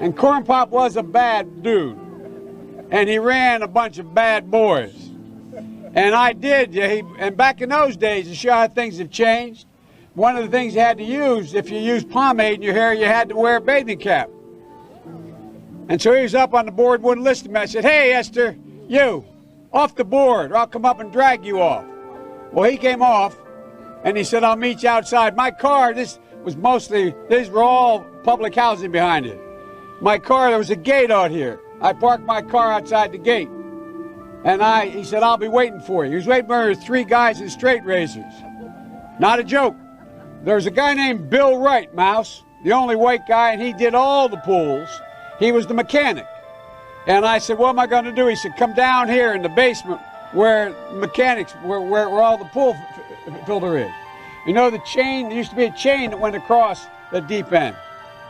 And cornpop was a bad dude. And he ran a bunch of bad boys. And I did. And back in those days, to show how things have changed, one of the things you had to use, if you used pomade in your hair, you had to wear a bathing cap. And so he was up on the board, wouldn't listen to me. I said, hey, Esther, you, off the board, or I'll come up and drag you off. Well, he came off, and he said, I'll meet you outside. My car, these were all public housing behind it. My car, there was a gate out here. I parked my car outside the gate. And he said, I'll be waiting for you. He was waiting for 3 guys in straight razors. Not a joke. There was a guy named Bill Wright, Mouse, the only white guy, and he did all the pools. He was the mechanic. And I said, what am I going to do? He said, come down here in the basement where mechanics, where all the pool filter is. You know the chain, there used to be a chain that went across the deep end.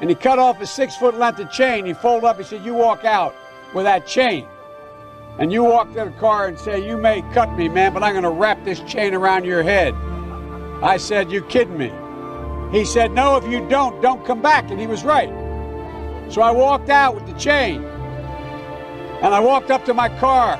And he cut off a 6-foot length of chain. He folded up, he said, you walk out with that chain. And you walk to the car and say, you may cut me, man, but I'm going to wrap this chain around your head. I said, you kidding me? He said, no, if you don't come back. And he was right. So I walked out with the chain. And I walked up to my car.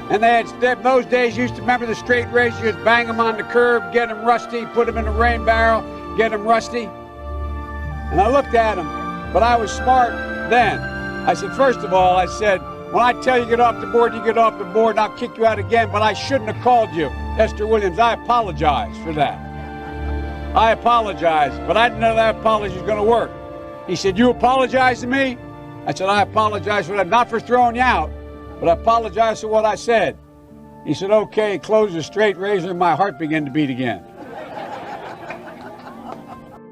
And in those days, you used to remember the straight razors, you just bang them on the curb, get them rusty, put them in a rain barrel, get them rusty. And I looked at him, but I was smart then. I said, first of all, I said, when I tell you get off the board, you get off the board, and I'll kick you out again, but I shouldn't have called you Esther Williams. I apologize for that. I apologize, but I didn't know that apology was going to work. He said, you apologize to me? I said, I apologize for that, not for throwing you out, but I apologize for what I said. He said, okay, closed the straight razor, and my heart began to beat again.